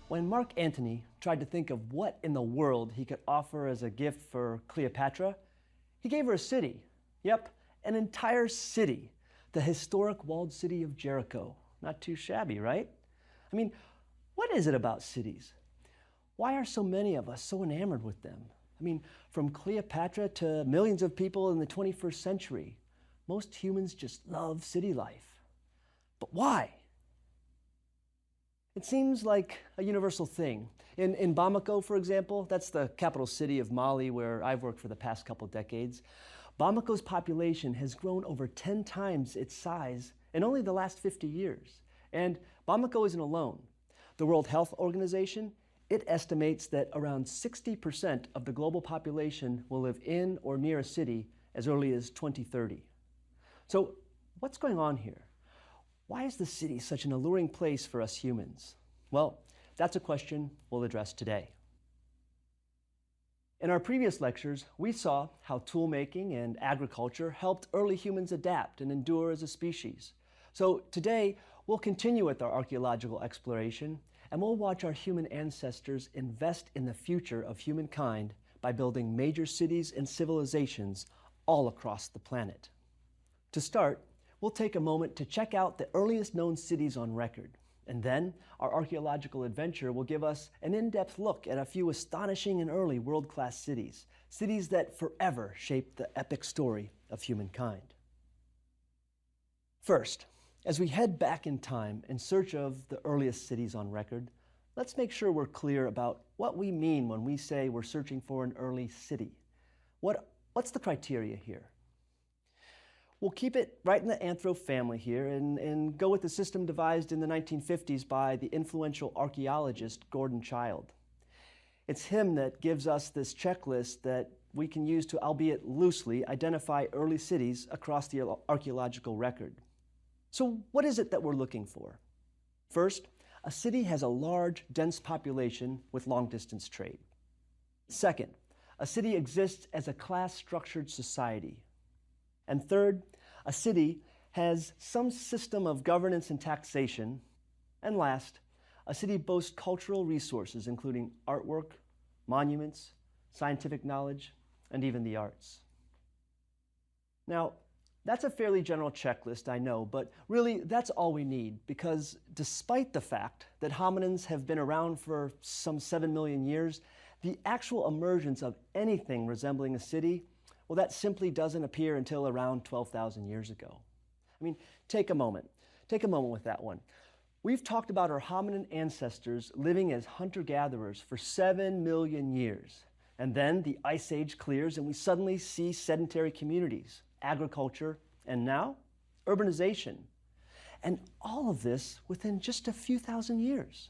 When Mark Antony tried to think of what in the world he could offer as a gift for Cleopatra, he gave her a city. Yep, an entire city. The historic walled city of Jericho. Not too shabby, right? I mean, what is it about cities? Why are so many of us so enamored with them? I mean, from Cleopatra to millions of people in the 21st century, most humans just love city life. But why? It seems like a universal thing. In Bamako, for example, that's the capital city of Mali where I've worked for the past couple decades, Bamako's population has grown over 10 times its size in only the last 50 years. And Bamako isn't alone. The World Health Organization, it estimates that around 60% of the global population will live in or near a city as early as 2030. So what's going on here? Why is the city such an alluring place for us humans? Well, that's a question we'll address today. In our previous lectures, we saw how toolmaking and agriculture helped early humans adapt and endure as a species. So today, we'll continue with our archaeological exploration, and we'll watch our human ancestors invest in the future of humankind by building major cities and civilizations all across the planet. To start, we'll take a moment to check out the earliest known cities on record. And then, our archaeological adventure will give us an in-depth look at a few astonishing and early world-class cities, cities that forever shaped the epic story of humankind. First, as we head back in time in search of the earliest cities on record, let's make sure we're clear about what we mean when we say we're searching for an early city. What's the criteria here? We'll keep it right in the Anthro family here and go with the system devised in the 1950s by the influential archaeologist Gordon Childe. It's him that gives us this checklist that we can use to, albeit loosely, identify early cities across the archaeological record. So what is it that we're looking for? First, a city has a large, dense population with long-distance trade. Second, a city exists as a class-structured society. And third, a city has some system of governance and taxation. And last, a city boasts cultural resources, including artwork, monuments, scientific knowledge, and even the arts. Now, that's a fairly general checklist, I know, but really that's all we need, because despite the fact that hominins have been around for some 7 million years, the actual emergence of anything resembling a city, well, that simply doesn't appear until around 12,000 years ago. I mean, take a moment with that one. We've talked about our hominin ancestors living as hunter-gatherers for 7 million years. And then the Ice Age clears and we suddenly see sedentary communities, agriculture, and now urbanization. And all of this within just a few thousand years.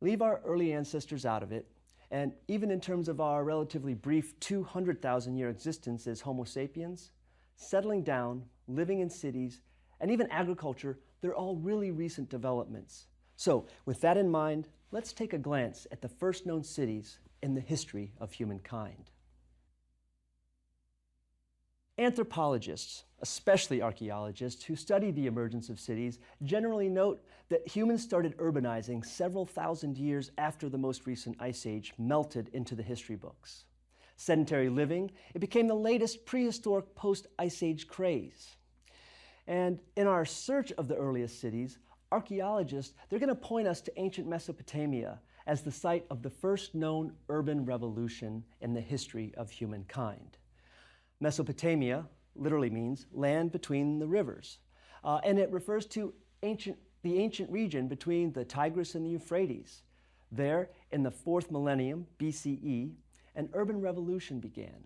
Leave our early ancestors out of it, and even in terms of our relatively brief 200,000-year existence as Homo sapiens, settling down, living in cities, and even agriculture, they're all really recent developments. So, with that in mind, let's take a glance at the first known cities in the history of humankind. Anthropologists, especially archaeologists who study the emergence of cities, generally note that humans started urbanizing several thousand years after the most recent Ice Age melted into the history books. Sedentary living, it became the latest prehistoric post-Ice Age craze. And in our search of the earliest cities, archaeologists, they're going to point us to ancient Mesopotamia as the site of the first known urban revolution in the history of humankind. Mesopotamia literally means land between the rivers, and it refers to the ancient region between the Tigris and the Euphrates. There, in the 4th millennium BCE, an urban revolution began,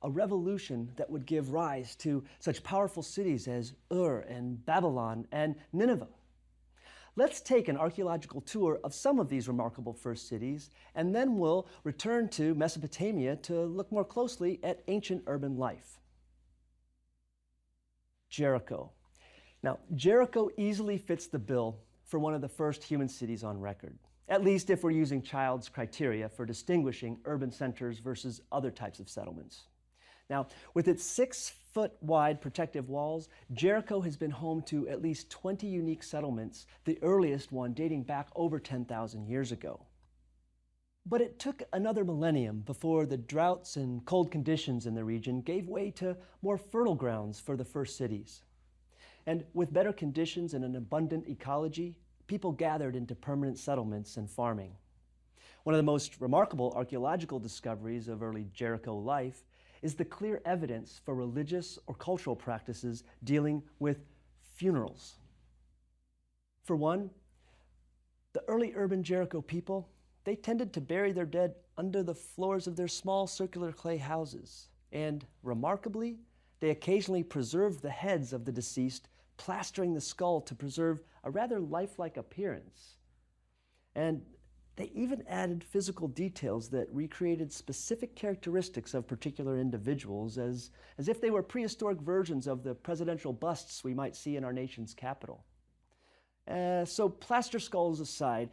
a revolution that would give rise to such powerful cities as Ur and Babylon and Nineveh. Let's take an archaeological tour of some of these remarkable first cities, and then we'll return to Mesopotamia to look more closely at ancient urban life. Jericho. Now, Jericho easily fits the bill for one of the first human cities on record, at least if we're using Childe's criteria for distinguishing urban centers versus other types of settlements. Now, with its 6-foot wide protective walls, Jericho has been home to at least 20 unique settlements, the earliest one dating back over 10,000 years ago. But it took another millennium before the droughts and cold conditions in the region gave way to more fertile grounds for the first cities. And with better conditions and an abundant ecology, people gathered into permanent settlements and farming. One of the most remarkable archaeological discoveries of early Jericho life is the clear evidence for religious or cultural practices dealing with funerals. For one, the early urban Jericho people, they tended to bury their dead under the floors of their small circular clay houses. And remarkably, they occasionally preserved the heads of the deceased, plastering the skull to preserve a rather lifelike appearance. And they even added physical details that recreated specific characteristics of particular individuals as if they were prehistoric versions of the presidential busts we might see in our nation's capital. So plaster skulls aside,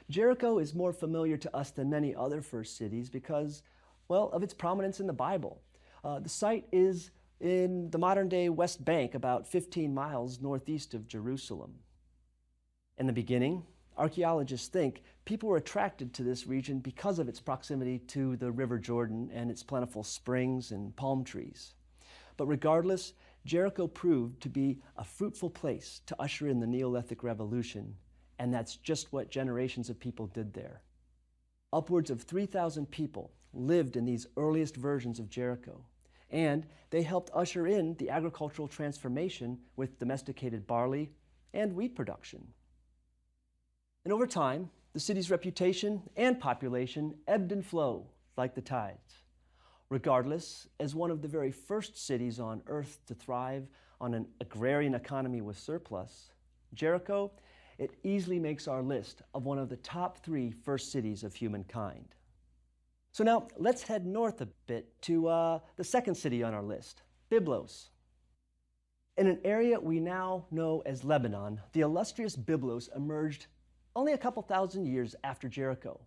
Jericho is more familiar to us than many other first cities because, well, of its prominence in the Bible. The site is in the modern-day West Bank, about 15 miles northeast of Jerusalem. In the beginning, archaeologists think people were attracted to this region because of its proximity to the River Jordan and its plentiful springs and palm trees. But regardless, Jericho proved to be a fruitful place to usher in the Neolithic Revolution, and that's just what generations of people did there. Upwards of 3,000 people lived in these earliest versions of Jericho, and they helped usher in the agricultural transformation with domesticated barley and wheat production. And over time, the city's reputation and population ebbed and flowed like the tides. Regardless, as one of the very first cities on earth to thrive on an agrarian economy with surplus, Jericho, it easily makes our list of one of the top 3 first cities of humankind. So now let's head north a bit to the second city on our list, Byblos. In an area we now know as Lebanon, the illustrious Byblos emerged only a couple thousand years after Jericho.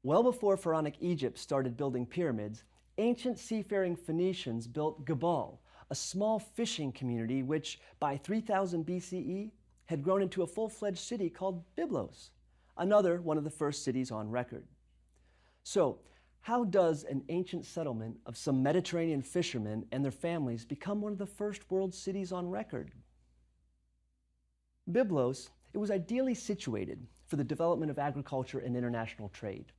Well before pharaonic Egypt started building pyramids, ancient seafaring Phoenicians built Gebal, a small fishing community which, by 3000 BCE, had grown into a full-fledged city called Byblos, another one of the first cities on record. So, how does an ancient settlement of some Mediterranean fishermen and their families become one of the first world cities on record? Byblos, it was ideally situated for the development of agriculture and international trade.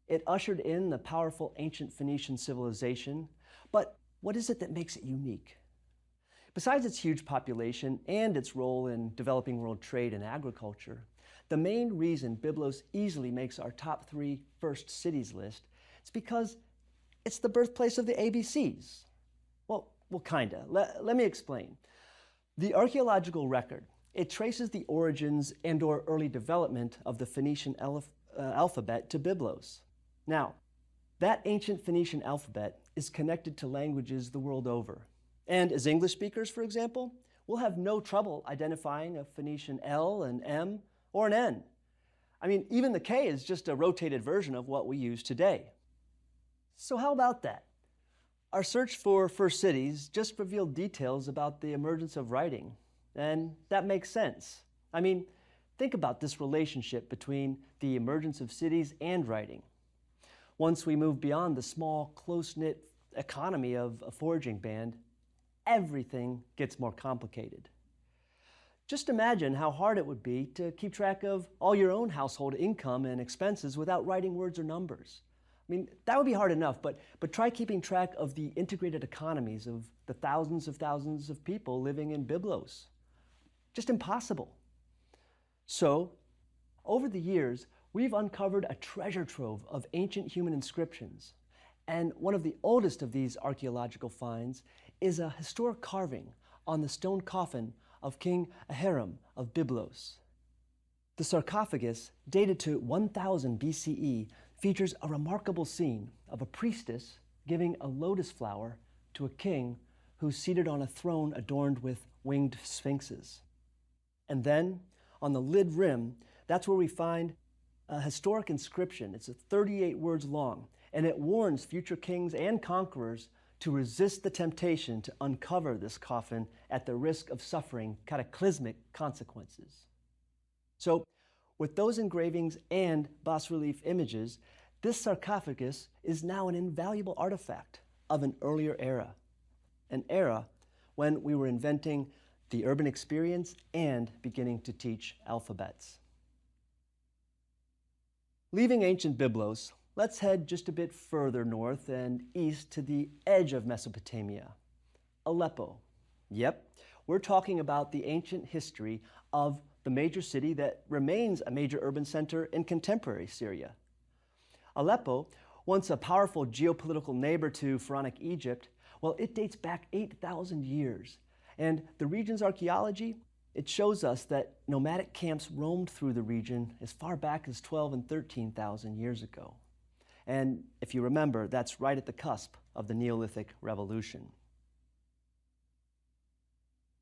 It ushered in the powerful ancient Phoenician civilization, but what is it that makes it unique? Besides its huge population and its role in developing world trade and agriculture, the main reason Byblos easily makes our top 3 first cities list is because it's the birthplace of the ABCs. Well, kinda. Let me explain. The archaeological record, it traces the origins and/or early development of the Phoenician alphabet to Byblos. Now, that ancient Phoenician alphabet is connected to languages the world over. And as English speakers, for example, we'll have no trouble identifying a Phoenician L, an M, or an N. I mean, even the K is just a rotated version of what we use today. So how about that? Our search for first cities just revealed details about the emergence of writing, and that makes sense. I mean, think about this relationship between the emergence of cities and writing. Once we move beyond the small, close-knit economy of a foraging band, everything gets more complicated. Just imagine how hard it would be to keep track of all your own household income and expenses without writing words or numbers. I mean, that would be hard enough, but try keeping track of the integrated economies of the thousands of people living in Byblos. Just impossible. So, over the years, we've uncovered a treasure trove of ancient human inscriptions, and one of the oldest of these archaeological finds is a historic carving on the stone coffin of King Ahiram of Byblos. The sarcophagus, dated to 1000 BCE, features a remarkable scene of a priestess giving a lotus flower to a king who's seated on a throne adorned with winged sphinxes. And then, on the lid rim, that's where we find a historic inscription. It's 38 words long, and it warns future kings and conquerors to resist the temptation to uncover this coffin at the risk of suffering cataclysmic consequences. So, with those engravings and bas-relief images, this sarcophagus is now an invaluable artifact of an earlier era, an era when we were inventing the urban experience and beginning to teach alphabets. Leaving ancient Byblos, let's head just a bit further north and east to the edge of Mesopotamia, Aleppo. Yep, we're talking about the ancient history of the major city that remains a major urban center in contemporary Syria. Aleppo, once a powerful geopolitical neighbor to Pharaonic Egypt, well, it dates back 8,000 years. And the region's archaeology, it shows us that nomadic camps roamed through the region as far back as 12 and 13,000 years ago. And if you remember, that's right at the cusp of the Neolithic Revolution.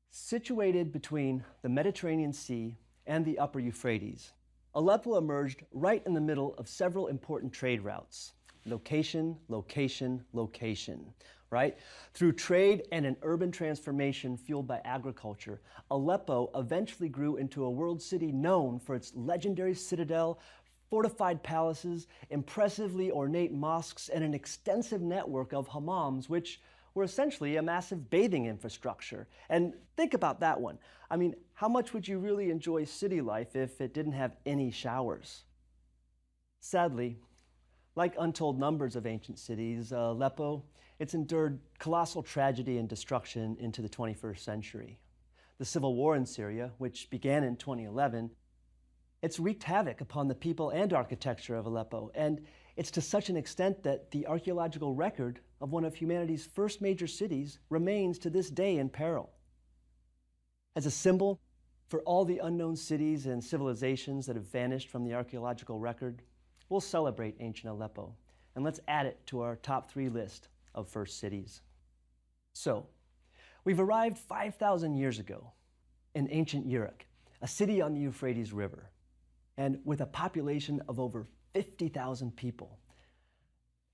Situated between the Mediterranean Sea and the upper Euphrates, Aleppo emerged right in the middle of several important trade routes. Location, location, location, right? Through trade and an urban transformation fueled by agriculture, Aleppo eventually grew into a world city known for its legendary citadel, fortified palaces, impressively ornate mosques, and an extensive network of hammams, which were essentially a massive bathing infrastructure. And think about that one. I mean, how much would you really enjoy city life if it didn't have any showers? Sadly, like untold numbers of ancient cities, Aleppo, it's endured colossal tragedy and destruction into the 21st century. The civil war in Syria, which began in 2011, it's wreaked havoc upon the people and architecture of Aleppo, and it's to such an extent that the archaeological record of one of humanity's first major cities remains to this day in peril. As a symbol for all the unknown cities and civilizations that have vanished from the archaeological record, we'll celebrate ancient Aleppo, and let's add it to our top 3 list of first cities. So, we've arrived 5,000 years ago in ancient Uruk, a city on the Euphrates River, and with a population of over 50,000 people.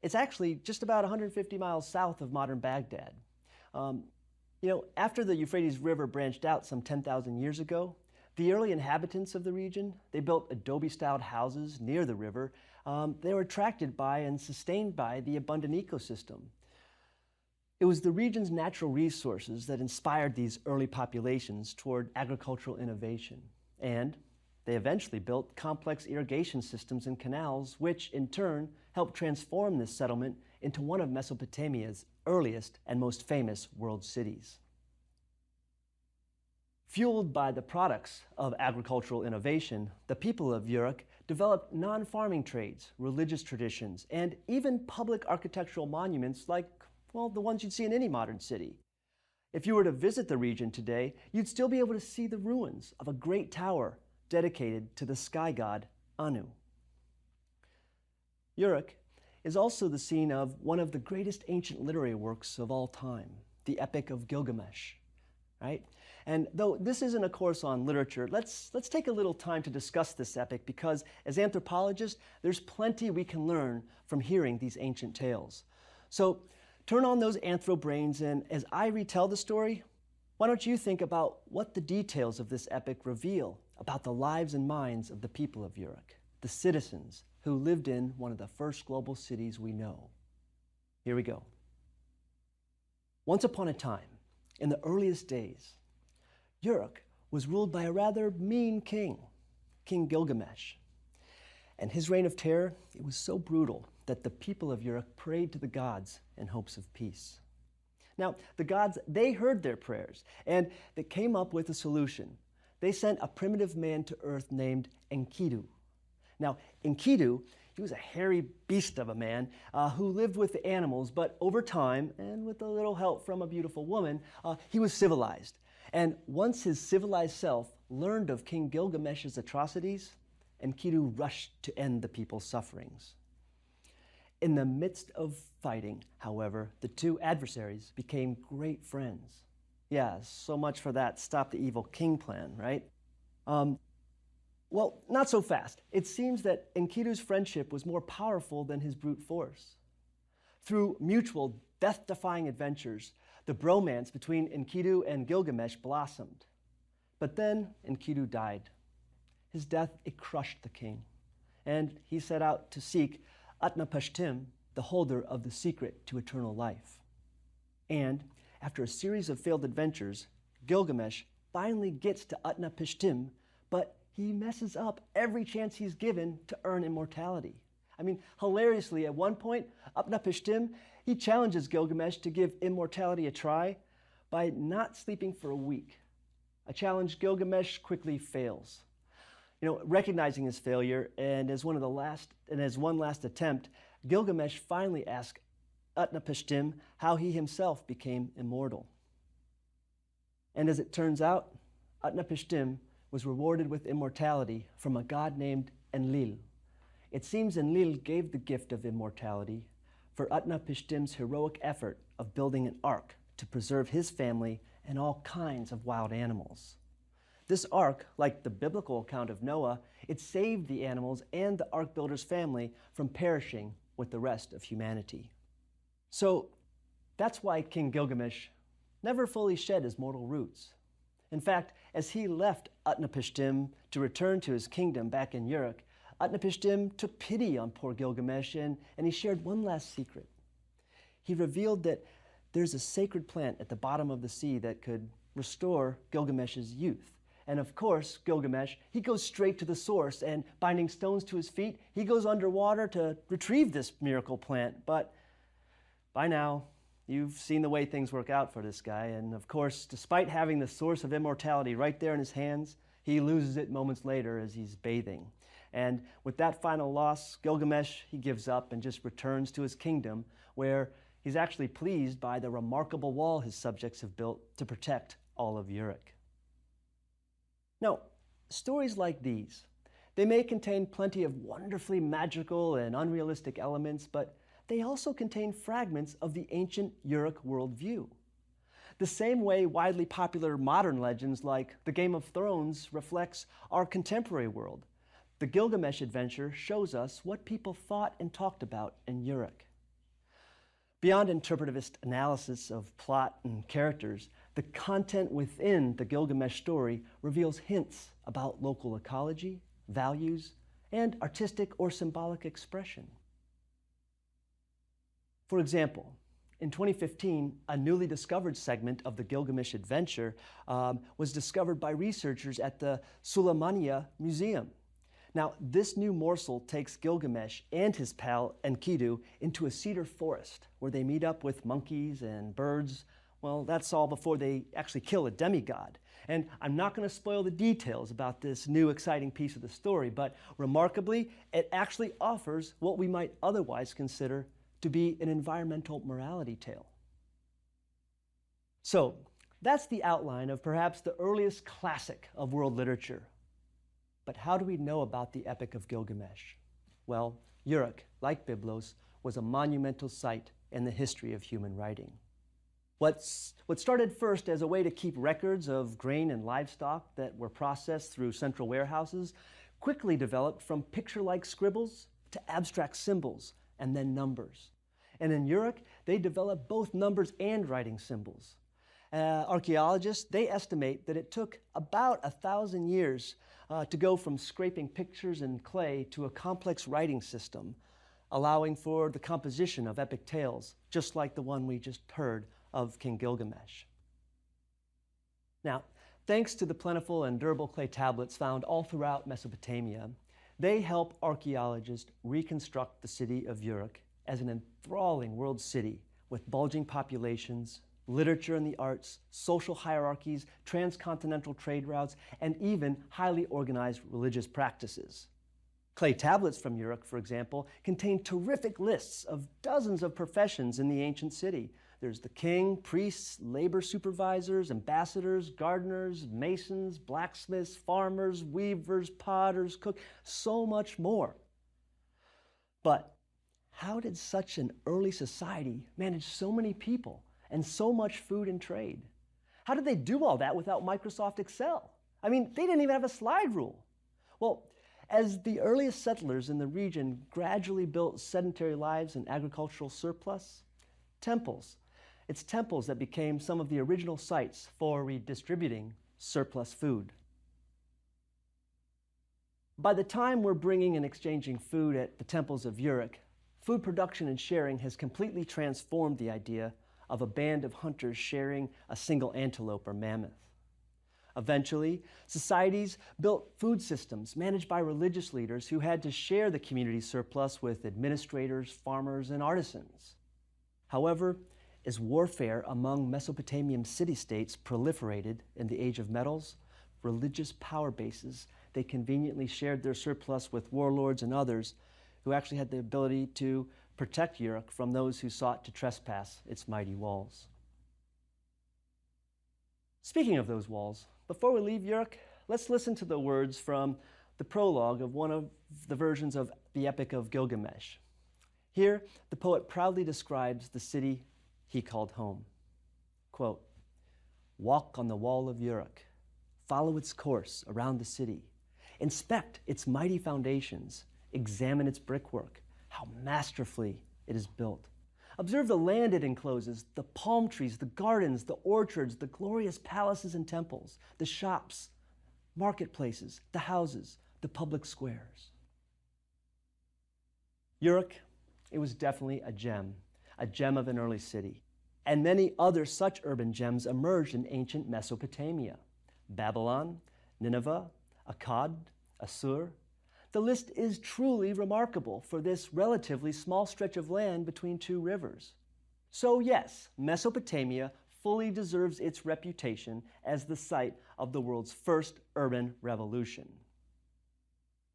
It's actually just about 150 miles south of modern Baghdad. After the Euphrates River branched out some 10,000 years ago, the early inhabitants of the region, they built adobe-styled houses near the river. They were attracted by and sustained by the abundant ecosystem. It was the region's natural resources that inspired these early populations toward agricultural innovation. And they eventually built complex irrigation systems and canals, which in turn helped transform this settlement into one of Mesopotamia's earliest and most famous world cities. Fueled by the products of agricultural innovation, the people of Uruk developed non-farming trades, religious traditions, and even public architectural monuments like, well, the ones you'd see in any modern city. If you were to visit the region today, you'd still be able to see the ruins of a great tower dedicated to the sky god Anu. Uruk is also the scene of one of the greatest ancient literary works of all time, the Epic of Gilgamesh, right? And though this isn't a course on literature, let's take a little time to discuss this epic, because as anthropologists, there's plenty we can learn from hearing these ancient tales. So turn on those anthro brains, and as I retell the story, why don't you think about what the details of this epic reveal about the lives and minds of the people of Uruk, the citizens who lived in one of the first global cities we know. Here we go. Once upon a time, in the earliest days, Uruk was ruled by a rather mean king, King Gilgamesh. And his reign of terror, it was so brutal that the people of Uruk prayed to the gods in hopes of peace. Now, the gods, they heard their prayers, and they came up with a solution. They sent a primitive man to earth named Enkidu. Now, Enkidu, he was a hairy beast of a man who lived with the animals, but over time, and with a little help from a beautiful woman, he was civilized. And once his civilized self learned of King Gilgamesh's atrocities, Enkidu rushed to end the people's sufferings. In the midst of fighting, however, the two adversaries became great friends. Yeah, so much for that stop the evil king plan, right? Well, not so fast. It seems that Enkidu's friendship was more powerful than his brute force. Through mutual, death-defying adventures, the bromance between Enkidu and Gilgamesh blossomed. But then Enkidu died. His death, it crushed the king, and he set out to seek Utnapishtim, the holder of the secret to eternal life. And after a series of failed adventures, Gilgamesh finally gets to Utnapishtim, but he messes up every chance he's given to earn immortality. I mean, hilariously, at one point, Utnapishtim, he challenges Gilgamesh to give immortality a try by not sleeping for a week. A challenge Gilgamesh quickly fails. Recognizing his failure, and as one last attempt, Gilgamesh finally asks Utnapishtim how he himself became immortal. And as it turns out, Utnapishtim was rewarded with immortality from a god named Enlil. It seems Enlil gave the gift of immortality for Utnapishtim's heroic effort of building an ark to preserve his family and all kinds of wild animals. This ark, like the biblical account of Noah, it saved the animals and the ark builder's family from perishing with the rest of humanity. So that's why King Gilgamesh never fully shed his mortal roots. In fact, as he left Utnapishtim to return to his kingdom back in Uruk, Utnapishtim took pity on poor Gilgamesh and he shared one last secret. He revealed that there's a sacred plant at the bottom of the sea that could restore Gilgamesh's youth. And of course, Gilgamesh, he goes straight to the source, and binding stones to his feet, he goes underwater to retrieve this miracle plant. But by now, you've seen the way things work out for this guy. And of course, despite having the source of immortality right there in his hands, he loses it moments later as he's bathing. And with that final loss, Gilgamesh, he gives up and just returns to his kingdom, where he's actually pleased by the remarkable wall his subjects have built to protect all of Uruk. Now, stories like these, they may contain plenty of wonderfully magical and unrealistic elements, but they also contain fragments of the ancient Uruk worldview. The same way widely popular modern legends like the Game of Thrones reflects our contemporary world, the Gilgamesh adventure shows us what people thought and talked about in Uruk. Beyond interpretivist analysis of plot and characters, the content within the Gilgamesh story reveals hints about local ecology, values, and artistic or symbolic expression. For example, in 2015, a newly discovered segment of the Gilgamesh adventure was discovered by researchers at the Sulaymaniyah Museum. Now, this new morsel takes Gilgamesh and his pal Enkidu into a cedar forest where they meet up with monkeys and birds. Well, that's all before they actually kill a demigod. And I'm not going to spoil the details about this new exciting piece of the story, but remarkably, it actually offers what we might otherwise consider to be an environmental morality tale. So, that's the outline of perhaps the earliest classic of world literature. But how do we know about the Epic of Gilgamesh? Well, Uruk, like Byblos, was a monumental site in the history of human writing. What started first as a way to keep records of grain and livestock that were processed through central warehouses quickly developed from picture-like scribbles to abstract symbols and then numbers. And in Uruk, they developed both numbers and writing symbols. Archaeologists, they estimate that it took about 1,000 years to go from scraping pictures in clay to a complex writing system, allowing for the composition of epic tales, just like the one we just heard of King Gilgamesh. Now, thanks to the plentiful and durable clay tablets found all throughout Mesopotamia, they help archaeologists reconstruct the city of Uruk as an enthralling world city with bulging populations, literature and the arts, social hierarchies, transcontinental trade routes, and even highly organized religious practices. Clay tablets from Uruk, for example, contain terrific lists of dozens of professions in the ancient city. There's the king, priests, labor supervisors, ambassadors, gardeners, masons, blacksmiths, farmers, weavers, potters, cooks, so much more. But how did such an early society manage so many people and so much food and trade? How did they do all that without Microsoft Excel? I mean, they didn't even have a slide rule. Well, As the earliest settlers in the region gradually built sedentary lives and agricultural surplus, it's temples that became some of the original sites for redistributing surplus food. By the time we're bringing and exchanging food at the temples of Uruk, food production and sharing has completely transformed the idea of a band of hunters sharing a single antelope or mammoth. Eventually, societies built food systems managed by religious leaders who had to share the community's surplus with administrators, farmers, and artisans. However, as warfare among Mesopotamian city-states proliferated in the Age of Metals, religious power bases, they conveniently shared their surplus with warlords and others who actually had the ability to protect Uruk from those who sought to trespass its mighty walls. Speaking of those walls, before we leave Uruk, let's listen to the words from the prologue of one of the versions of the Epic of Gilgamesh. Here, the poet proudly describes the city he called home. Quote, "Walk on the wall of Uruk, follow its course around the city, inspect its mighty foundations, examine its brickwork, how masterfully it is built. Observe the land it encloses, the palm trees, the gardens, the orchards, the glorious palaces and temples, the shops, marketplaces, the houses, the public squares." Uruk, it was definitely a gem of an early city. And many other such urban gems emerged in ancient Mesopotamia: Babylon, Nineveh, Akkad, Assur. The list is truly remarkable for this relatively small stretch of land between two rivers. So yes, Mesopotamia fully deserves its reputation as the site of the world's first urban revolution.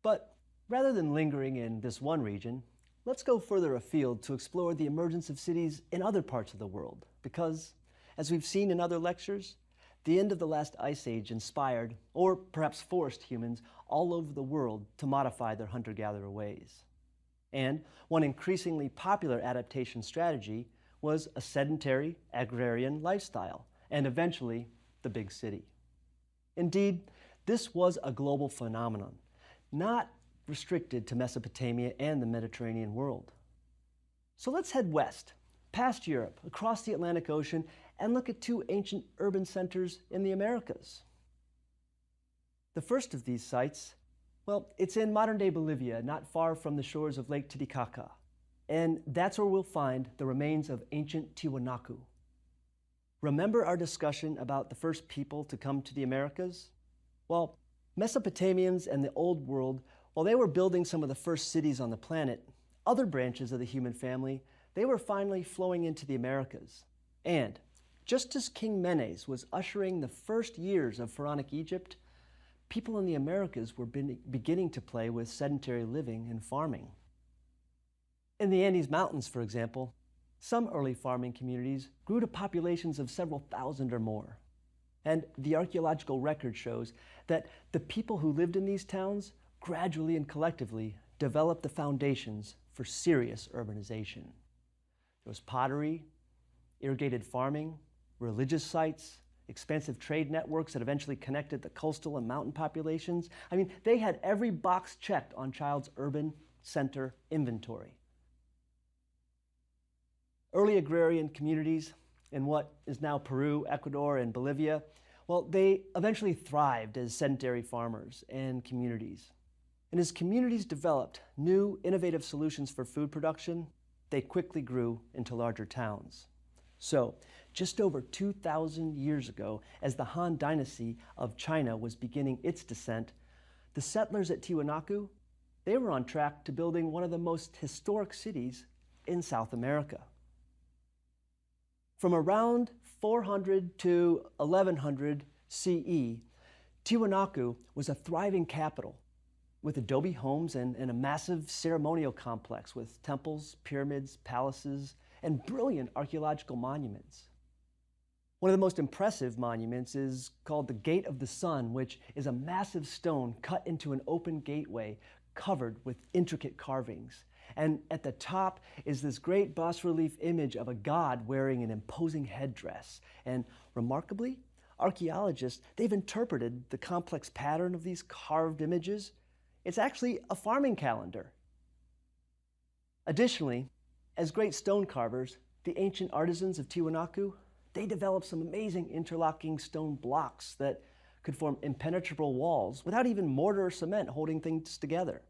But rather than lingering in this one region, let's go further afield to explore the emergence of cities in other parts of the world, because, as we've seen in other lectures, the end of the last ice age inspired, or perhaps forced, humans all over the world to modify their hunter-gatherer ways. And one increasingly popular adaptation strategy was a sedentary agrarian lifestyle, and eventually the big city. Indeed, this was a global phenomenon, not restricted to Mesopotamia and the Mediterranean world. So let's head west, past Europe, across the Atlantic Ocean, and look at two ancient urban centers in the Americas. The first of these sites, well, it's in modern-day Bolivia, not far from the shores of Lake Titicaca. And that's where we'll find the remains of ancient Tiwanaku. Remember our discussion about the first people to come to the Americas? Well, Mesopotamians and the Old World, while they were building some of the first cities on the planet, other branches of the human family, they were finally flowing into the Americas. And just as King Menes was ushering the first years of Pharaonic Egypt, people in the Americas were beginning to play with sedentary living and farming. In the Andes Mountains, for example, some early farming communities grew to populations of several thousand or more. And the archaeological record shows that the people who lived in these towns gradually and collectively developed the foundations for serious urbanization. There was pottery, irrigated farming, religious sites, expansive trade networks that eventually connected the coastal and mountain populations. I mean, they had every box checked on Child's urban center inventory. Early agrarian communities in what is now Peru, Ecuador, and Bolivia, well, they eventually thrived as sedentary farmers and communities. And as communities developed new, innovative solutions for food production, they quickly grew into larger towns. So, just over 2,000 years ago, as the Han Dynasty of China was beginning its descent, the settlers at Tiwanaku, they were on track to building one of the most historic cities in South America. From around 400 to 1100 CE, Tiwanaku was a thriving capital with adobe homes and a massive ceremonial complex with temples, pyramids, palaces, and brilliant archaeological monuments. One of the most impressive monuments is called the Gate of the Sun, which is a massive stone cut into an open gateway covered with intricate carvings. And at the top is this great bas-relief image of a god wearing an imposing headdress. And remarkably, archaeologists, they've interpreted the complex pattern of these carved images It's actually a farming calendar. Additionally, as great stone carvers, the ancient artisans of Tiwanaku, they developed some amazing interlocking stone blocks that could form impenetrable walls without even mortar or cement holding things together.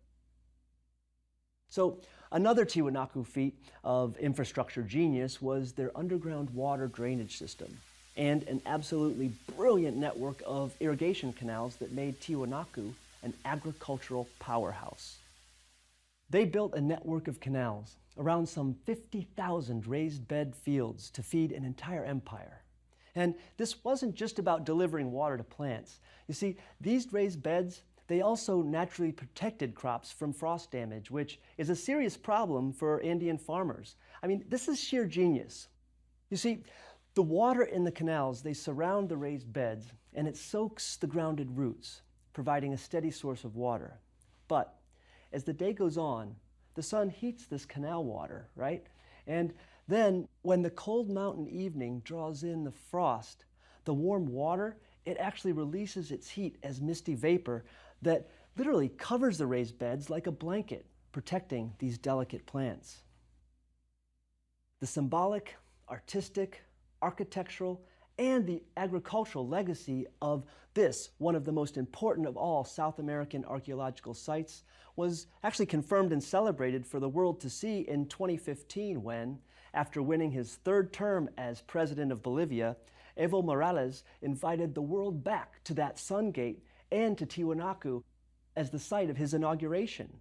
So another Tiwanaku feat of infrastructure genius was their underground water drainage system and an absolutely brilliant network of irrigation canals that made Tiwanaku an agricultural powerhouse. They built a network of canals around some 50,000 raised bed fields to feed an entire empire. And this wasn't just about delivering water to plants. You see, these raised beds, they also naturally protected crops from frost damage, which is a serious problem for Andean farmers. I mean, this is sheer genius. You see, the water in the canals, they surround the raised beds, and it soaks the grounded roots, providing a steady source of water. But as the day goes on, the sun heats this canal water, right? And then when the cold mountain evening draws in the frost, the warm water, it actually releases its heat as misty vapor that literally covers the raised beds like a blanket, protecting these delicate plants. The symbolic, artistic, architectural, and the agricultural legacy of this, one of the most important of all South American archaeological sites, was actually confirmed and celebrated for the world to see in 2015 when, after winning his third term as president of Bolivia, Evo Morales invited the world back to that sun gate and to Tiwanaku as the site of his inauguration.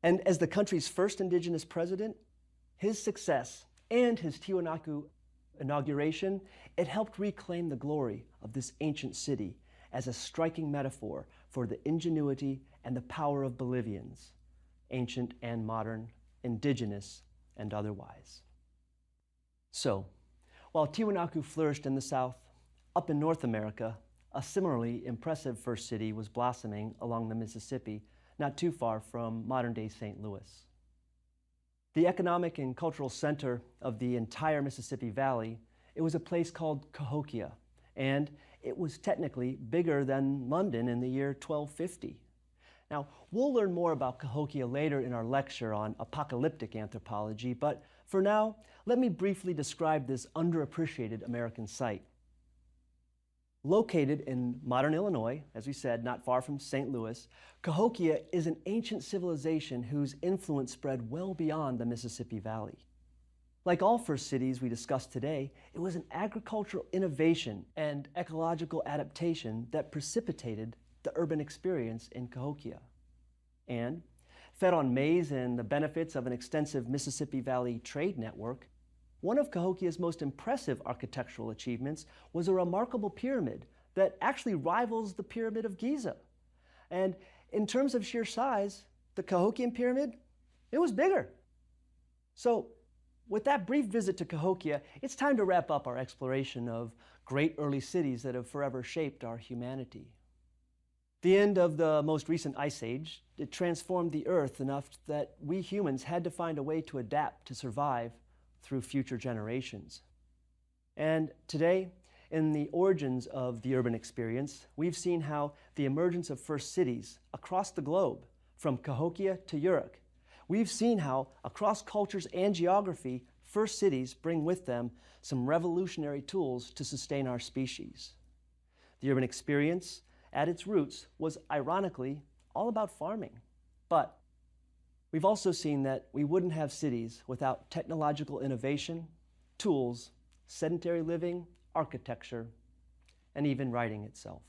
And as the country's first indigenous president, his success and his Tiwanaku inauguration, it helped reclaim the glory of this ancient city as a striking metaphor for the ingenuity and the power of Bolivians, ancient and modern, indigenous and otherwise. So, while Tiwanaku flourished in the South, up in North America, a similarly impressive first city was blossoming along the Mississippi, not too far from modern-day St. Louis. The economic and cultural center of the entire Mississippi Valley, it was a place called Cahokia, and it was technically bigger than London in the year 1250. Now, we'll learn more about Cahokia later in our lecture on apocalyptic anthropology, but for now, let me briefly describe this underappreciated American site. Located in modern Illinois, as we said, not far from St. Louis, Cahokia is an ancient civilization whose influence spread well beyond the Mississippi Valley. Like all first cities we discussed today, it was an agricultural innovation and ecological adaptation that precipitated the urban experience in Cahokia. And, fed on maize and the benefits of an extensive Mississippi Valley trade network, one of Cahokia's most impressive architectural achievements was a remarkable pyramid that actually rivals the Pyramid of Giza. And in terms of sheer size, the Cahokian pyramid, it was bigger. So, with that brief visit to Cahokia, it's time to wrap up our exploration of great early cities that have forever shaped our humanity. The end of the most recent ice age, it transformed the Earth enough that we humans had to find a way to adapt to survive through future generations. And today, in the origins of the urban experience, we've seen how the emergence of first cities across the globe, from Cahokia to Uruk, we've seen how, across cultures and geography, first cities bring with them some revolutionary tools to sustain our species. The urban experience, at its roots, was ironically all about farming. But we've also seen that we wouldn't have cities without technological innovation, tools, sedentary living, architecture, and even writing itself.